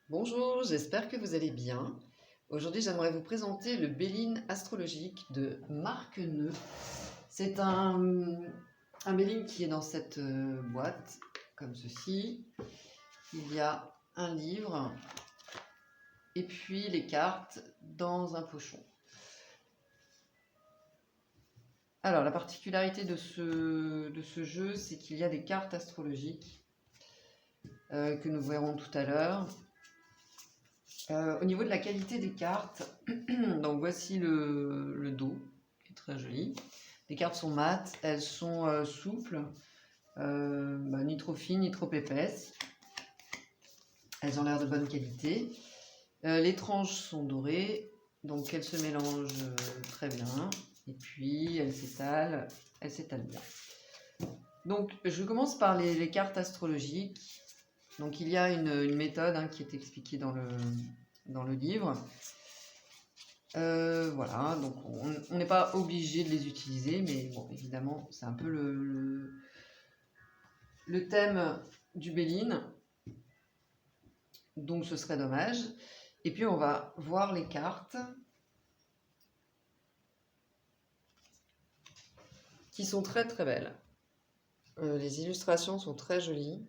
Bonjour, j'espère que vous allez bien. Aujourd'hui, j'aimerais vous présenter le Béline astrologique de Marc Neu. C'est un Béline qui est dans cette boîte, comme ceci. Il y a un livre et puis les cartes dans un pochon. Alors, la particularité de ce jeu, c'est qu'il y a des cartes astrologiques que nous verrons tout à l'heure. Au niveau de la qualité des cartes, donc voici le dos, qui est très joli. Les cartes sont mates, elles sont souples, ni trop fines ni trop épaisses. Elles ont l'air de bonne qualité. Les tranches sont dorées, donc elles se mélangent très bien. Et puis elles s'étalent bien. Donc je commence par les cartes astrologiques. Donc il y a une méthode qui est expliquée dans le livre. Voilà, donc on n'est pas obligé de les utiliser, mais bon, évidemment, c'est un peu le thème du Béline, donc ce serait dommage. Et puis on va voir les cartes qui sont très très belles. Les illustrations sont très jolies.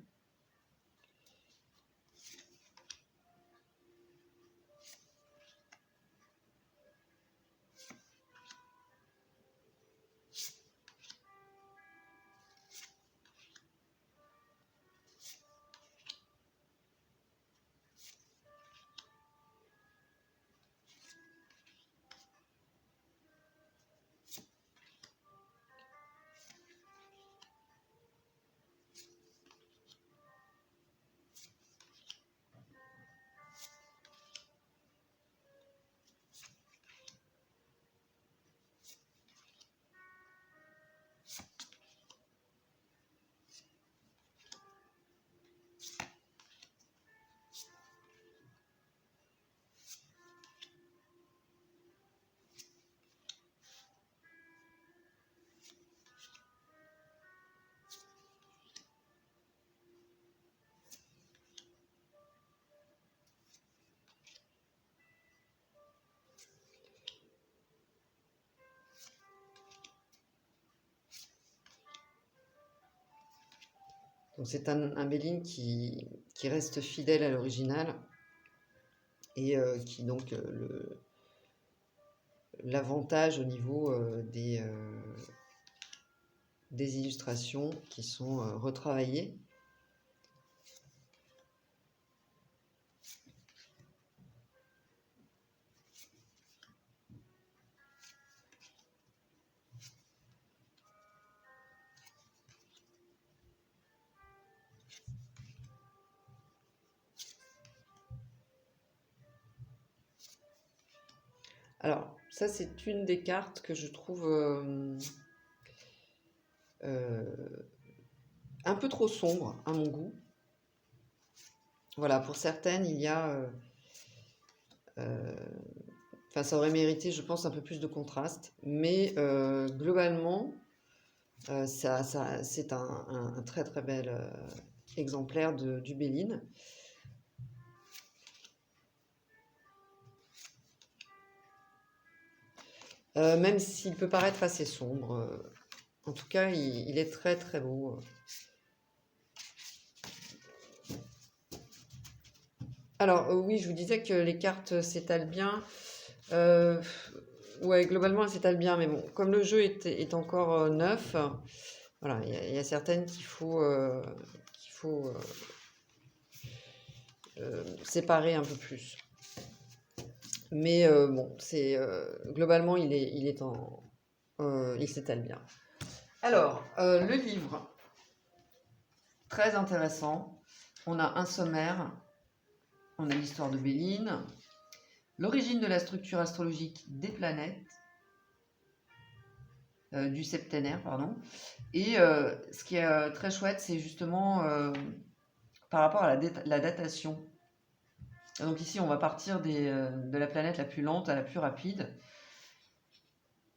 Donc c'est un Béline qui reste fidèle à l'original et qui donc l'avantage au niveau des illustrations qui sont retravaillées. Alors, ça c'est une des cartes que je trouve un peu trop sombre à mon goût. Voilà, pour certaines, il y a... ça aurait mérité, je pense, un peu plus de contraste. Mais globalement, c'est un très très bel exemplaire du Béline. Même s'il peut paraître assez sombre. En tout cas, il est très très beau. Alors, oui, je vous disais que les cartes s'étalent bien. Ouais, globalement, elles s'étalent bien, mais bon, comme le jeu est encore neuf, voilà, il y a certaines qu'il faut séparer un peu plus. Mais bon, c'est globalement, il s'étale bien. Alors, le livre, très intéressant. On a un sommaire, on a l'histoire de Béline, l'origine de la structure astrologique des planètes, du septénaire, pardon. Et ce qui est très chouette, c'est justement par rapport à la datation. Donc ici, on va partir de la planète la plus lente à la plus rapide.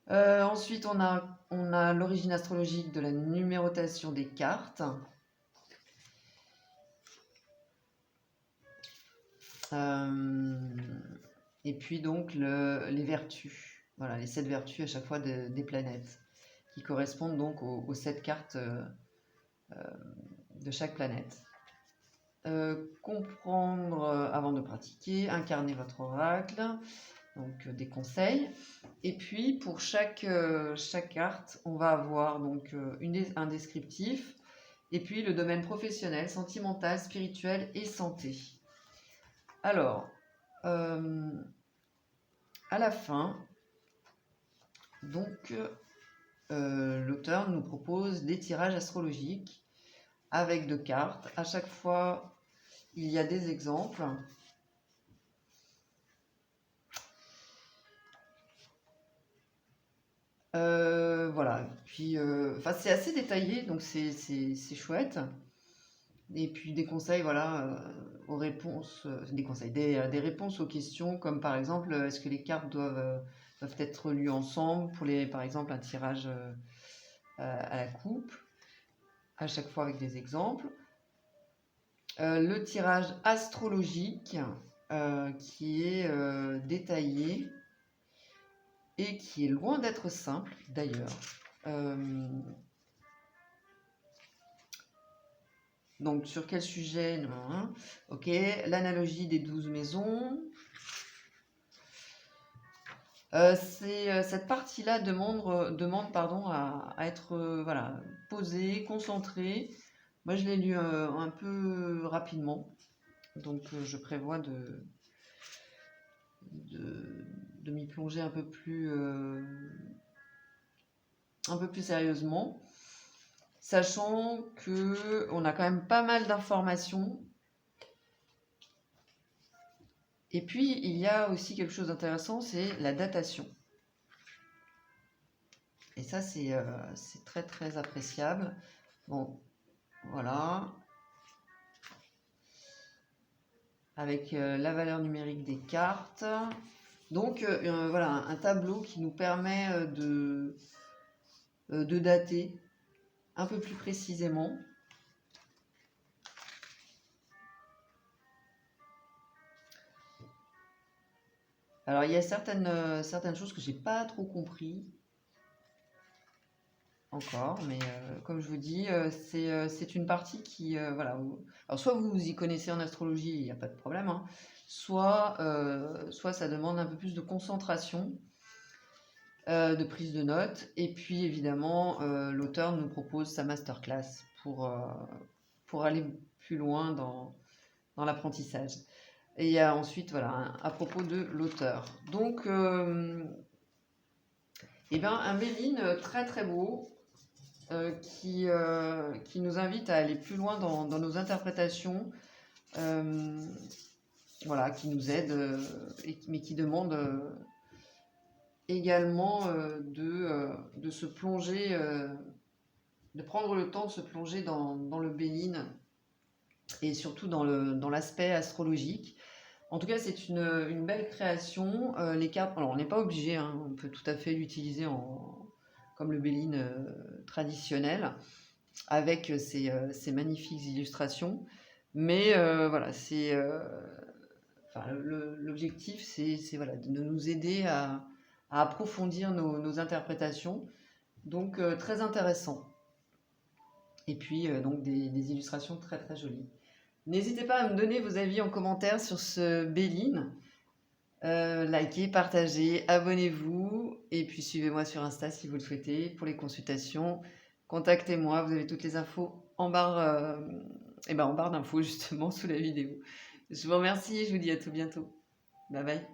Ensuite, on a l'origine astrologique de la numérotation des cartes. Et puis donc les vertus, voilà, les 7 vertus à chaque fois des planètes, qui correspondent donc aux 7 cartes de chaque planète. Comprendre avant de pratiquer, incarner votre oracle, donc des conseils. Et puis pour chaque carte, on va avoir donc un descriptif, et puis le domaine professionnel, sentimental, spirituel et santé. Alors, à la fin, donc, l'auteur nous propose des tirages astrologiques avec 2 cartes. À chaque fois, il y a des exemples. Voilà, puis c'est assez détaillé, donc c'est chouette. Et puis des conseils, voilà, aux réponses, des conseils, des réponses aux questions, comme par exemple, est-ce que les cartes doivent être lues ensemble pour par exemple, un tirage à la coupe, à chaque fois avec des exemples. Le tirage astrologique qui est détaillé et qui est loin d'être simple d'ailleurs. Donc sur quel sujet? Ok, l'analogie des 12 maisons. Cette partie-là demande pardon, à être voilà, posée, concentrée. Moi, je l'ai lu un peu rapidement, donc je prévois de m'y plonger un peu plus sérieusement, sachant que on a quand même pas mal d'informations. Et puis, il y a aussi quelque chose d'intéressant, c'est la datation. Et ça, c'est très, très appréciable. Bon, voilà. Avec la valeur numérique des cartes. Donc, voilà, un tableau qui nous permet de dater un peu plus précisément. Alors, il y a certaines choses que j'ai pas trop compris encore, mais comme je vous dis, c'est une partie qui, voilà. Alors, soit vous y connaissez en astrologie, il n'y a pas de problème, hein, soit ça demande un peu plus de concentration, de prise de notes, et puis évidemment, l'auteur nous propose sa masterclass pour aller plus loin dans l'apprentissage. Et il y a ensuite, voilà, à propos de l'auteur. Donc, un Béline très très beau qui nous invite à aller plus loin dans nos interprétations, voilà, qui nous aide, mais qui demande également de se plonger, de prendre le temps de se plonger dans le Béline et surtout dans l'aspect astrologique. En tout cas, c'est une belle création. Les cartes, alors on n'est pas obligé, hein, on peut tout à fait l'utiliser comme le Béline traditionnel, avec ces magnifiques illustrations. Mais voilà, l'objectif, c'est voilà, de nous aider à approfondir nos interprétations. Donc, très intéressant. Et puis, donc, des illustrations très, très jolies. N'hésitez pas à me donner vos avis en commentaire sur ce Béline. Likez, partagez, abonnez-vous. Et puis, suivez-moi sur Insta si vous le souhaitez. Pour les consultations, contactez-moi. Vous avez toutes les infos en barre d'infos, justement, sous la vidéo. Je vous remercie. Je vous dis à tout bientôt. Bye bye.